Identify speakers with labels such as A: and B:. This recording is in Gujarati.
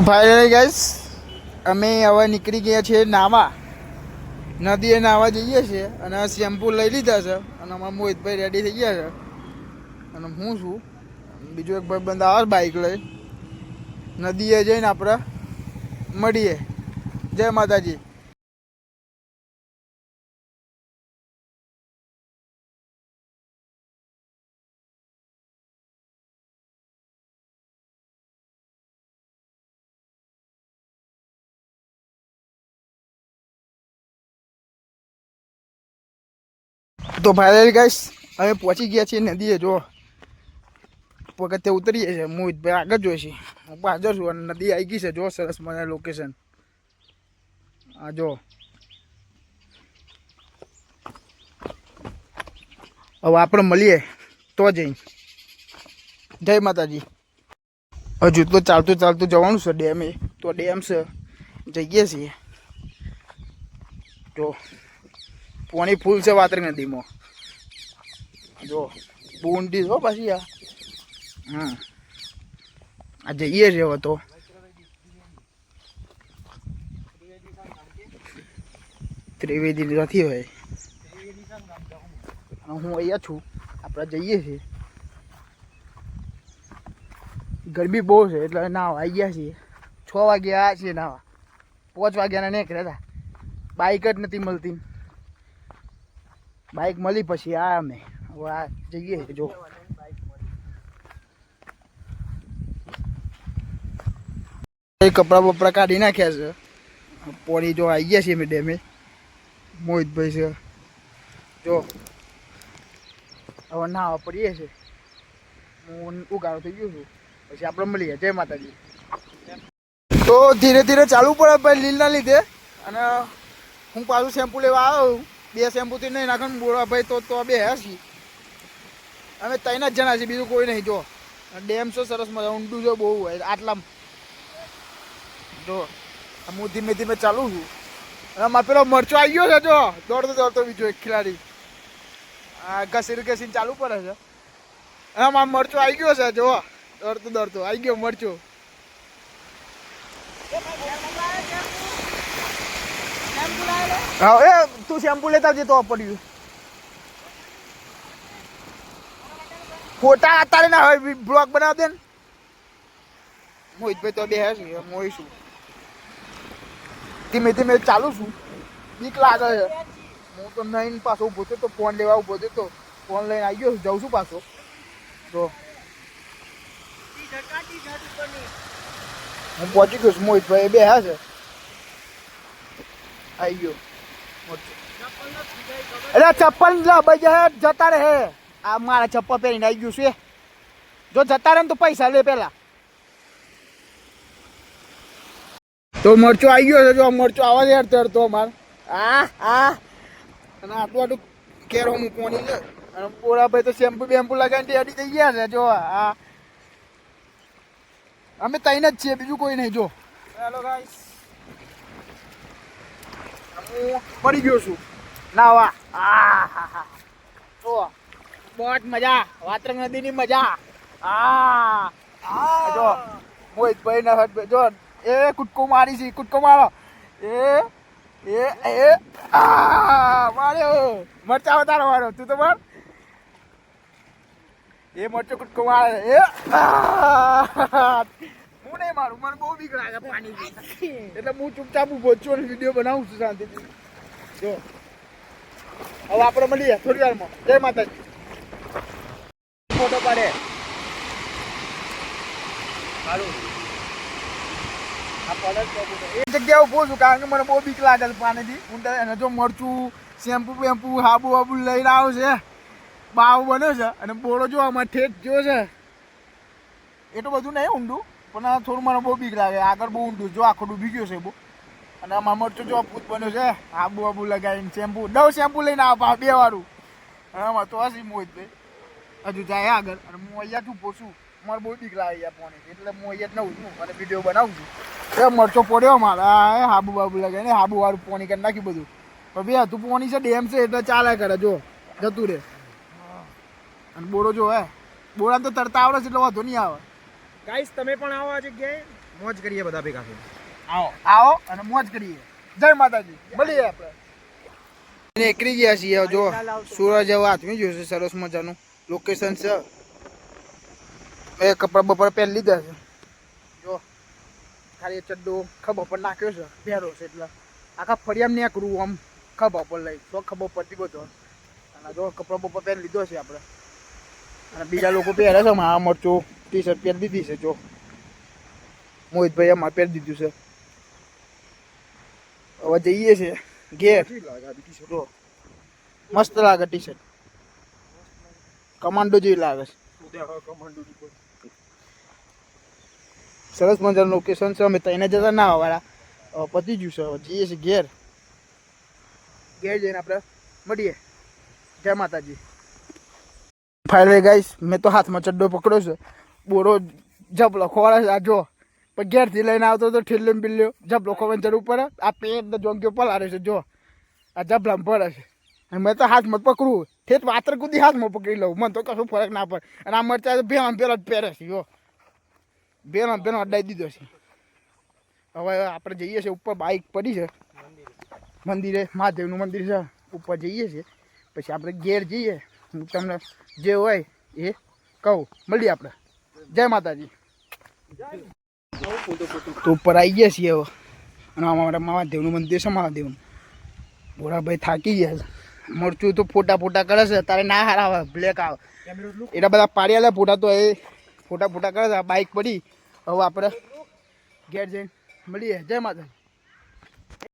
A: ફાઇનલી ગાઈસ અમે હવે નીકળી ગયા છીએ નાવા નદીએ નાવા જઈએ છીએ અને શેમ્પુ લઈ લીધા છે અને અમારા મોહિતભાઈ રેડી થઈ ગયા છે અને હું છું બીજો એક ભાઈ બંધ આવે બાઇક લઈ નદીએ જઈને આપણે મળીએ. જય માતાજી. તો ફાઇનલી ગાઈસ અમે પહોંચી ગયા છીએ નદીએ. જો પગથે ઉતરીએ છીએ. મોહિતભાઈ આગળ જોઈશે, હું પાછળ છું અને નદી આવી ગઈ છે. જો સરસ મને લોકેશન આ જો. હવે આપણે મળીએ તો જઈ. જય માતાજી. હજુ તો ચાલતું ચાલતું જવાનું છે ડેમે. તો ડેમ છે જઈએ છીએ. જો પાણી ફૂલ છે વાતરી નદીમાં. જો બુંડી હો પાછી આ જઈએ છે હવે તો. ત્રિવેદી નથી હોય. હું અહીંયા છું. આપણે જઈએ છીએ. ગરમી બહુ છે એટલે નાવા આવી ગયા છીએ. 6 વાગે આવ્યા છીએ નાવા. 5 વાગ્યાના નીકળ્યા હતા. બાઇક જ નથી મળતી. બાઇક મળી પછી આ અમે હવે આ જઈએ. જો કપડાં બપડા કાઢી નાખ્યા છે. પોણી જો આવી ગયા છીએ અમે ડેમે. મોહિતભાઈ છે જો. હવે નાવા પડીએ છે. હું ઉગાડો થઈ ગયો છું. પછી આપણે મળીએ. જય માતાજી. તો ધીરે ધીરે ચાલુ પડે ભાઈ લીલના લીધે. અને હું પાછું શેમ્પુ લેવા આવ્યો. 2 શેમ્પુથી નહીં નાખવાનું બોળવા ભાઈ તો બે હસી. અમે 3 જ જણા છીએ, બીજું કોઈ નહીં. જો ડેમ છે સરસ મજા. ઊંડું જો બહુ હોય આટલા. જો હું ધીમે ધીમે ચાલું છું. આમાં પેલો મરચો આવી ગયો છે. જો દોડતો દોડતો બીજો એક ખેલાડી ઘસીને ઘસીને ચાલુ પડે છે. આમાં મરચો આવી ગયો છે. જો દોડતો દોડતો આવી ગયો મરચો. હા એ તું શેમ્પુ લેતા જતો પડ્યું. ફોટા અત્યારે ના હોય, બ્લોગ બનાવ દે ને. મોહિતભાઈ તો બે છે. મોહીશું ધીમે ધીમે ચાલુ છું. બીક લાગે છે. હું તો નહીં પાછો ઉભો થયો તો ફોન લેવા ઉભો થયો તો ફોન લઈને આવી ગયો. જાઉં છું પાછો. તો હું પહોંચી ગયો છું. મોહિતભાઈ બે છે. આવી ગયો. એટલે ચપ્પલ જતા રહે. આ મારા ચપ્પલ પહેરીને આવી ગયું છે. જો જતા રહે ને તો પૈસા લે પેલા. તો મરચો આવી ગયો છે. જો મરચો આવા દે તરતો અમારે અને આટલું કેરો મૂકવાની છે. અને પોળાભાઈ તો શેમ્પુ બેમ્પુ લગાવીને રેડી થઈ ગયા છે. જો અમે 3 જ છીએ, બીજું કોઈ નહીં. જો હેલો ગાઈસ, હું પડી ગયો છું નાવા. જો બહુ મજા. વાત્રંગ નદીની મજા. જો મોહિતભાઈ ના હટ. જો એ કૂદકો મારી છે. કૂદકો મારો. માર્યો. મરચા વધારો મારો. તું તો માર. એ મરચો કૂદકો મારે. હું નહીં મારું. મને બહુ બીક લાગે પાણી. એટલે હું ચૂપચાપ ઉભો છું અને વિડીયો બનાવું છું શાંતિથી. જો હવે આપણે મળીએ થોડી વારમાં. જય માતાજી. ફોટો પાડે સારું. એ જગ્યા ઉભો છું કારણ કે મને બહુ બીક લાગે છે પાણીથી ઊંડા. અને જો મરચું શેમ્પુ બેમ્પુ હાબુ હાબુ લઈને આવ્યો છે. બાવ બન્યો છે અને બોરો જો આમાં ઠેક જો છે. એટલું બધું નહીં ઊંડું પણ થોડું મને બહુ બીક લાગે. આગળ બહુ ઊંડું. જો આખો ડૂબી ગયો છે બહુ. અને આમાં મરચું જો ભૂત બન્યો છે. હાબુ હાબુ લગાવીને શેમ્પુ ડવ શેમ્પુ લઈને આવો 2 વાળું. આમાં તો હસી મોહિતભાઈ હજુ જાય આગળ. અને હું અહીંયા છું પૂછું. મારે બહુ બીક લાગે યાર પાણી. એટલે હું અહીંયા જ નવું છું અને વિડીયો બનાવું છું. એ મરચો પડ્યો મારા. હાબુ બાબુ લગાવીને હાબુ વાળું પાણી કરી નાખ્યું બધું. પણ બે હતું પાણી છે. ડેમ છે એટલે ચાલે કરે. જો જતું રે. અને બોરો જો હે બોરા તો તરતા આવડે છે એટલે વાંધો નહીં આવે.
B: ગાઈસ તમે પણ આવો આ જગ્યાએ.
A: મોજ કરીએ બધા ભેગા થઈને. આવો અને મોજ કરીએ. જય માતાજી. મળીએ આપણે નીકળી ગયા છીએ. જો સૂરજ હવે હાથમી ગયો છે, સરસ મજાનું લોકેશન છે. એ કપડા બપોર પહેરી લીધા છે. જો ખાલી ચડ્ડો ખભા પર નાખ્યો છે, પહેરો છે એટલે આખા ફળિયામાં નીકળવું આમ ખભા પર લઈ તો ખબર પડતી બધો. અને જો કપડા બપોર પહેરી લીધો છે આપણે. અને બીજા લોકો પહેરે છે. આ મરચું ટી શર્ટ પહેરી દીધી છે. જો મોહિતભાઈ અમારે પહેરી દીધું છે. હવે જઈએ છે ઘેર. જો મસ્ત લાગે ટી શર્ટ, કમાન્ડો જેવી લાગે છે. સરસ મજાનું લોકેશન છે. અમે તઈને જતા ના વાળા પતી ગયું છે. હવે જઈએ છીએ ઘેર. ઘેર જઈને આપણે મળીએ. જય માતાજી. ફાઇનલી ગાઈસ મેં તો હાથમાં ચડ્ડો પકડ્યો છે. બોરો જબલો ખોળે છે. આ જો પણ ઘેરથી લઈને આવતો તો ઠેલ્યો બિલ્લ્યો જબલો ખોવાની જરૂર પડે. આ પેટ જોંગ્યો પલારે છે. જો આ જબલામાં પડે છે. મેં તો હાથમાં પકડું ઠેઠ વાતર કુદી હાથમાં પકડી લઉં. મને તો કશું ફરક ના પડે. અને આ મરચા ભેણ પેલા જ પહેરે છે. જો ભેણ અડાઈ દીધો છે. હવે આપણે જઈએ છીએ ઉપર. બાઇક પડી છે મંદિરે, મહાદેવનું મંદિર છે. ઉપર જઈએ છીએ પછી આપણે ઘેર જઈએ. હું તમને જે હોય એ કહું. મળીએ આપણે. જય માતાજી. તો ઉપર આવી ગયા છીએ હવે. અને અમારા મહાદેવનું મંદિર છે. મહાદેવનું ભોળાભાઈ થાકી ગયા છે. મરચું તો ફોટા કરે છે. તારે ના હારા આવે, બ્લેક આવે એટલા બધા પાડી આલે ફોટા. તો એ ફોટા કરે છે. બાઇક પડી. હવે આપણે ઘેર જઈને મળીએ. જય માતાજી.